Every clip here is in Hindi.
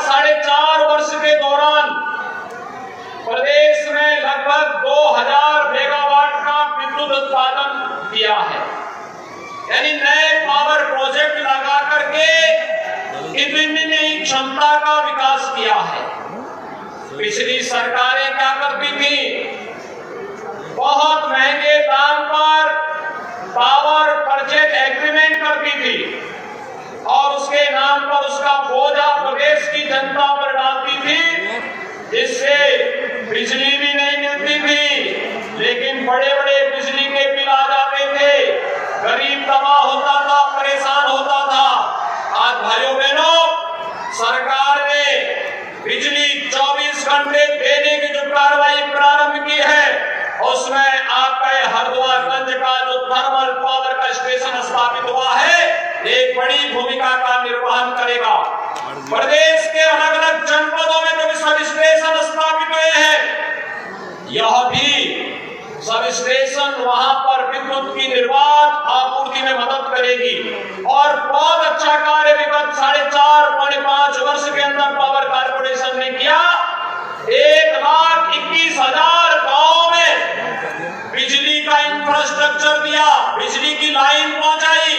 4.5 वर्ष के दौरान प्रदेश में लगभग 2000 मेगावाट का विद्युत उत्पादन किया है। यानी नए पावर प्रोजेक्ट लगा करके इतनी नई क्षमता का विकास किया है। पिछली सरकारें क्या करती थी? बहुत महंगे दाम पर पावर परचेज एग्रीमेंट करती थी और उसके नाम पर उसका बोझा प्रदेश की जनता पर डालती थी, जिससे बिजली भी नहीं मिलती थी, लेकिन बड़े बड़े बिजली के बिल आ जाते थे, गरीब तबाह होता था, परेशान होता था। आज भाइयों बहनों, सरकार ने बिजली 24 घंटे देने की जो कार्रवाई प्रारंभ की है, उसमें आपका हरिद्वारगंज का जो थर्मल पावर का स्टेशन स्थापित हुआ है, एक बड़ी भूमिका का निर्वहन करेगा। प्रदेश के अलग अलग जनपदों में जो सब स्टेशन स्थापित हुए हैं, यह भी सब स्टेशन वहां पर विद्युत की निर्बाध आपूर्ति में मदद करेगी। और बहुत अच्छा कार्य विगत 4.5 वर्ष के अंदर पावर कारपोरेशन ने किया। 1,21,000 गांवों में बिजली का इंफ्रास्ट्रक्चर दिया, बिजली की लाइन पहुंचाई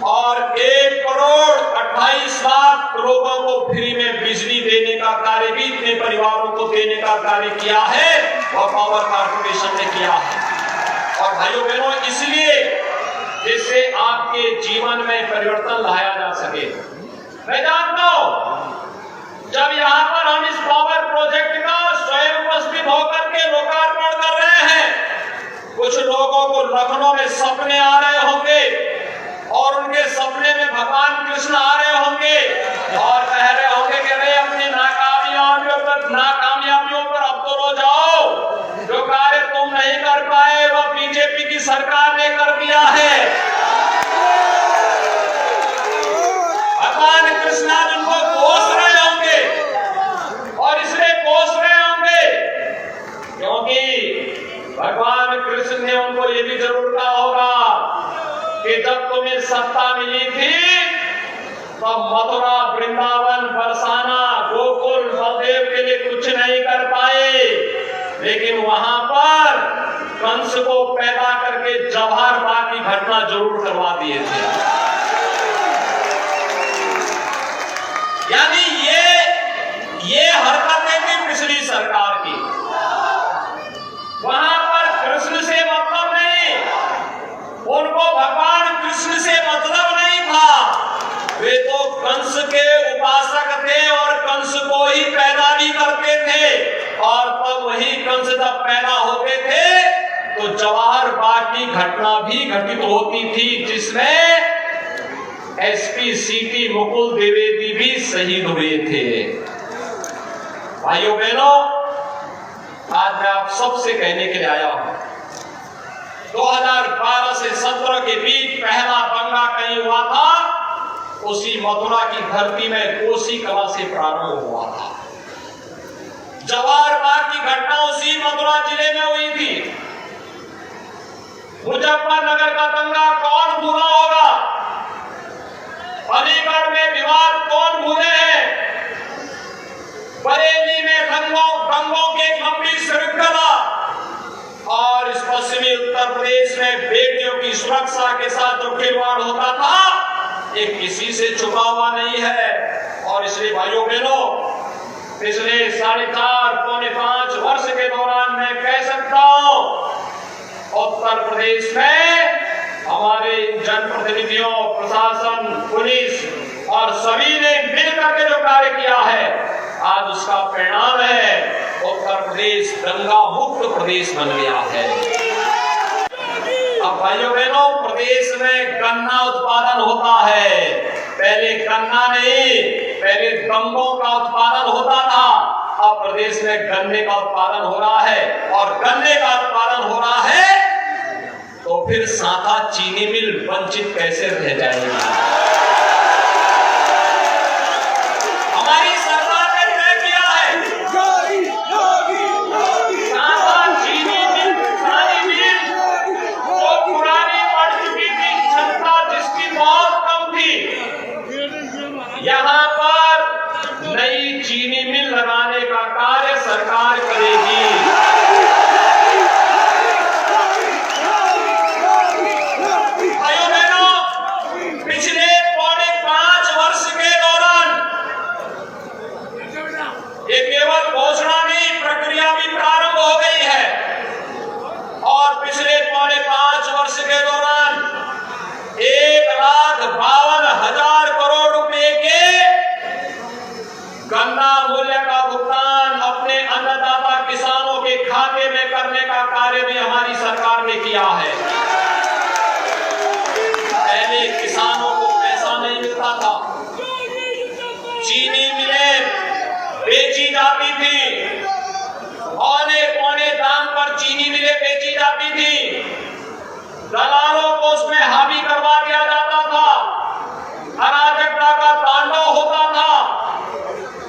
और 1,28,00,000 लोगों को फ्री में बिजली देने का कार्य भी, इतने परिवारों को देने का कार्य किया है, वह पावर कारपोरेशन ने किया है। और भाइयों बहनों, इसलिए जिससे आपके जीवन में परिवर्तन लाया जा सके। मैं जानता हूं, जब यहाँ पर हम इस पावर प्रोजेक्ट का स्वयं उपस्थित होकर के लोकार्पण कर रहे हैं, कुछ लोगों को लखनऊ में सपने आ रहे होंगे और उनके सपने में भगवान कृष्ण आ रहे होंगे और कह रहे होंगे कि अरे अपनी नाकामयाबियों पर अब तो रो जाओ, जो कार्य तुम नहीं कर पाए वह बीजेपी की सरकार ने कर दिया है। भगवान कृष्ण उनको कोस रहे होंगे और इसलिए कोस रहे होंगे क्योंकि भगवान कृष्ण ने उनको ये भी जरूर कहा होगा कि जब तुम्हें सत्ता मिली थी तो मथुरा, वृंदावन, बरसाना, गोकुल, बलदेव के लिए कुछ नहीं कर पाए, लेकिन वहां पर कंस को पैदा करके जवाहर बाग की घटना जरूर करवा दिए थे। यानी ये हरकतें थी पिछली सरकार की। वहां पर कृष्ण से मतलब नहीं, उनको भगवान कृष्ण से मतलब नहीं था, वे तो कंस के उपासक थे और कंस को ही पैदा भी करते थे। और तब वही कंस जब पैदा होते थे तो जवाहर बाग की घटना भी घटित होती थी, जिसमें एसपी सीटी मुकुल द्विवेदी भी शहीद हुए थे। भाइयों बहनों, आज मैं आप सबसे कहने के लिए आया हूं, 2012 से 17 के बीच पहला दंगा कहीं हुआ था, उसी मथुरा की धरती में कोसी कला से प्रारंभ हुआ था। जवाहर बाग की घटना उसी मथुरा जिले में हुई थी। मुजफ्फरनगर का दंगा कौन भूला होगा? अलीगढ़ में विवाद कौन भूले हैं? बरेली में दंगों की लंबी श्रृंखला और इस पश्चिमी उत्तर प्रदेश में बेटियों की सुरक्षा के साथ जो खिलवाड़ होता था, ये किसी से छुपा हुआ नहीं है। और इसलिए भाइयों बहनों, पिछले 4.5-5 वर्ष के दौरान मैं कह सकता हूं, उत्तर प्रदेश में हमारे जनप्रतिनिधियों, प्रशासन, पुलिस और सभी ने मिलकर के जो कार्य किया है, आज उसका परिणाम है उत्तर प्रदेश दंगा मुक्त प्रदेश बन गया है। अब भाइयों बहनों, प्रदेश में गन्ना उत्पादन होता है। पहले गन्ना नहीं, पहले दंगों का उत्पादन होता था। अब प्रदेश में गन्ने का उत्पादन हो रहा है और गन्ने का उत्पादन हो रहा है तो फिर साथा चीनी मिल वंचित कैसे रह जाएगी? हमारी सरकार ने तय किया है साथा चीनी मिल, पुरानी मिल जो पुरानी पड़ चुकी थी, क्षमता जिसकी बहुत कम थी, यहाँ पर नई गन्ना मूल्य का भुगतान अपने अन्नदाता किसानों के खाते में करने का कार्य भी हमारी सरकार ने किया है। पहले किसानों को पैसा नहीं मिलता था, चीनी मिलें बेची जाती थी, औने दाम पर चीनी मिलें बेची जाती थी, दलालों को उसमें हावी करवा दिया जाता था, अराजकता का तांडव होता था।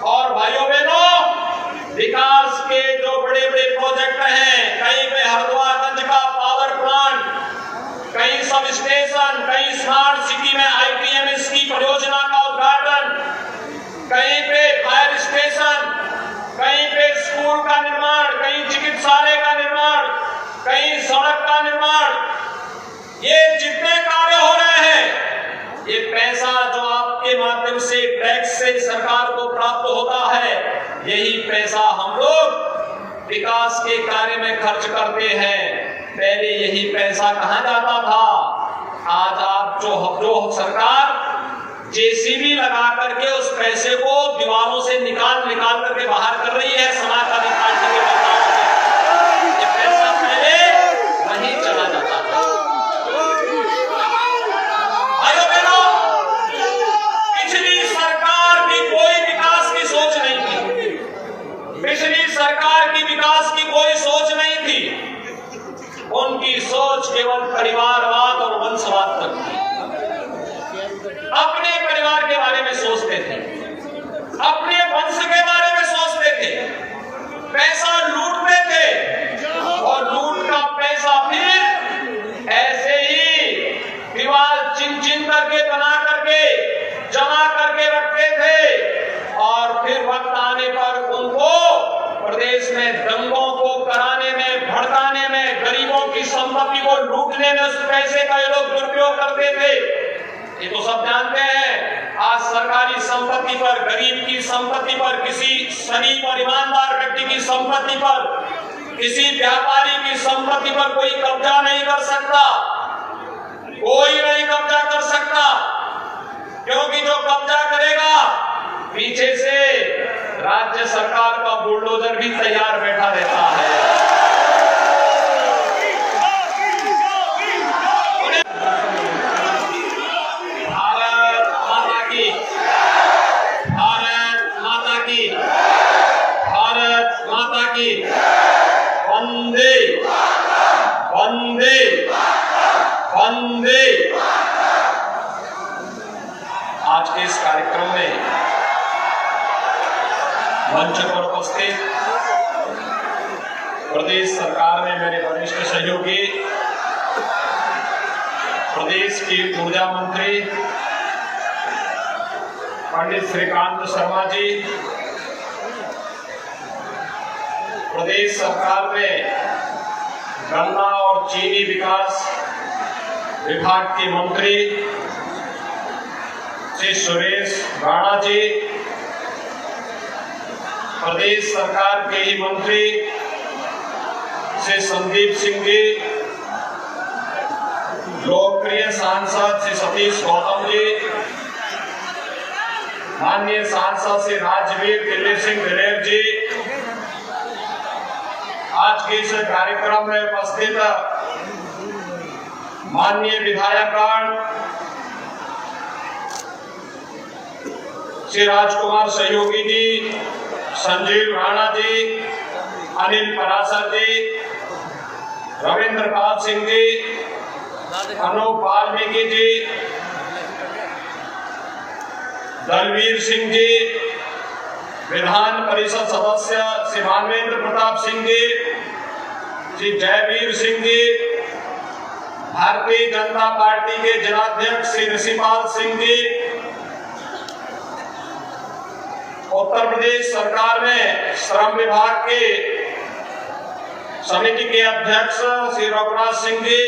और भाइयों बहनों, विकास के जो बड़े बड़े प्रोजेक्ट हैं, कहीं पे हरद्वारगंज का पावर प्लांट, कहीं सब स्टेशन, कहीं स्मार्ट सिटी में आईपीएमएस की परियोजना का उद्घाटन, कहीं पे फायर स्टेशन, कहीं पे स्कूल का निर्माण, कहीं चिकित्सालय का निर्माण, कहीं सड़क का निर्माण, ये जितने कार्य हो रहे हैं, ये पैसा जो आपके माध्यम से टैक्स से सरकार को प्राप्त होता है, यही पैसा हम लोग विकास के कार्य में खर्च करते हैं। पहले यही पैसा कहां जाता था? आज आप जो सरकार जेसीबी लगा करके उस पैसे को दीवारों से निकाल करके बाहर कर रही है समाजवादी पार्टी के नेताओं से, ये पैसा पहले वहीं चला जाता था। भाइयों बहनों, पिछली सरकार की कोई विकास की सोच नहीं थी, पिछली सरकार की विकास की कोई सोच नहीं थी। उनकी सोच केवल परिवारवाद और वंशवाद तक थी। अपने परिवार के बारे में सोचते थे, अपने वंश के बारे में सोचते थे, पैसा लूटते थे और लूट का पैसा फिर ऐसे ही दीवार चिन करके बना करके जमा करके रखते थे और फिर वक्त आने पर उनको प्रदेश में दंगों को कराने में, भड़काने में, गरीबों की संपत्ति को लूटने में उस पैसे का ये लोग दुरुपयोग करते थे। ये तो सब जानते हैं। आज सरकारी संपत्ति पर, गरीब की संपत्ति पर, किसी शरीफ और ईमानदार व्यक्ति की संपत्ति पर, किसी व्यापारी की संपत्ति पर कोई कब्जा नहीं कर सकता, कोई नहीं कब्जा कर सकता, क्योंकि जो कब्जा करेगा पीछे से राज्य सरकार का बुलडोजर भी तैयार बैठा रहता है। वंदे वंदे वंदे। आज के इस कार्यक्रम में मंच पर उपस्थित प्रदेश सरकार में मेरे वरिष्ठ सहयोगी, प्रदेश की ऊर्जा मंत्री पंडित श्रीकांत शर्मा जी, प्रदेश सरकार में गन्ना और चीनी विकास विभाग के मंत्री श्री सुरेश राणा जी, प्रदेश सरकार के ही मंत्री श्री संदीप सिंह जी, लोकप्रिय सांसद श्री सतीश गौतम जी, माननीय सांसद श्री राजवीर दिल्ली सिंह दिलेर जी, आज के इस कार्यक्रम में उपस्थित माननीय विधायकगण, श्री राजकुमार सहयोगी जी, संजीव राणा जी, अनिल पराशर जी, रविंद्र पाल सिंह जी, अनूप वाल्मीकि जी, दलवीर सिंह जी, विधान परिषद सदस्य श्री मानवेंद्र प्रताप सिंह जी, श्री जयवीर सिंह जी, भारतीय जनता पार्टी के जिलाध्यक्ष श्री ऋषिपाल सिंह जी, उत्तर प्रदेश सरकार में श्रम विभाग के समिति के अध्यक्ष श्री रघुनाथ सिंह जी,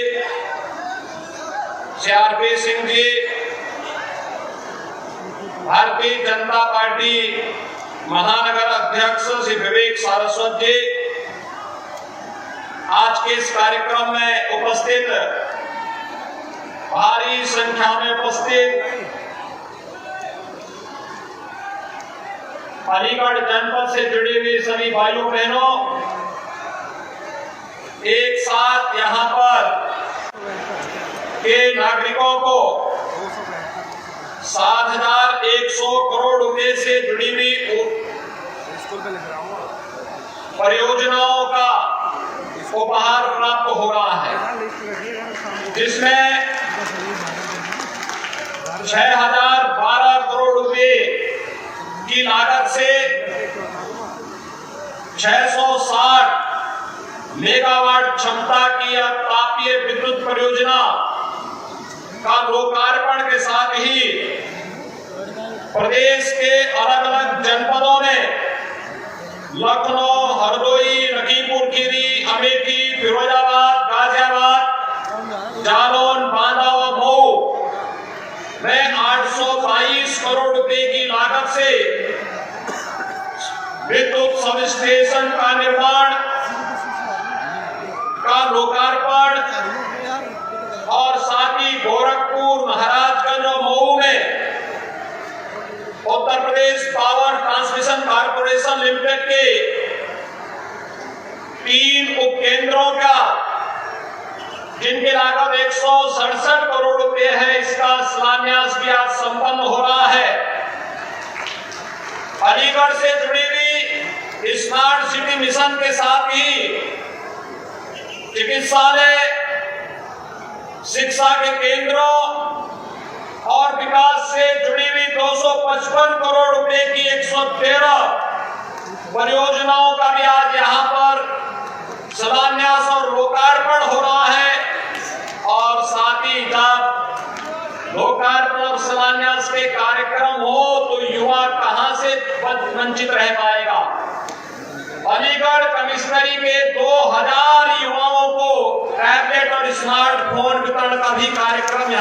श्री आरपी सिंह जी, भारतीय जनता पार्टी महानगर अध्यक्ष श्री विवेक सारस्वत जी, आज के इस कार्यक्रम में उपस्थित भारी संख्या में उपस्थित अलीगढ़ जनपद से जुड़े हुए सभी भाइयों बहनों, एक साथ यहां पर के नागरिकों को 7,100 करोड़ रुपए से जुड़ी हुई परियोजनाओं का उपहार प्राप्त हो रहा है, जिसमें 6,012 करोड़ रुपए की लागत से 660 मेगावाट क्षमता की तापीय विद्युत परियोजना का लोकार्पण के साथ ही प्रदेश के अलग अलग जनपदों में लखनऊ, हरदोई, लखीमपुर खीरी, अमेठी, फिरोजाबाद, गाजियाबाद, जालौन, बांदा व मऊ में 822 करोड़ रुपए की लागत से विद्युत सब स्टेशन का निर्माण का लोकार्पण और साथ ही गोरखपुर, महाराजगंज और मऊ में Uttar Pradesh power transmission corporation limited के 3 उपकेंद्रों का, जिनकी लागत 167 करोड़ रुपए है, इसका शिलान्यास भी आज संपन्न हो रहा है। अलीगढ़ से जुड़ी हुई स्मार्ट सिटी मिशन के साथ ही चिकित्सालय, शिक्षा के केंद्रों और विकास से जुड़ी हुई 255 करोड़ रुपए की 113 परियोजनाओं का भी आज यहाँ पर शिलान्यास और लोकार्पण हो रहा है। और साथ ही जब लोकार्पण और शिलान्यास के कार्यक्रम हो तो युवा कहां से वंचित रह पाएगा। अलीगढ़ कमिश्नरी के 2000 युवाओं को टैबलेट और स्मार्टफोन वितरण का भी कार्यक्रम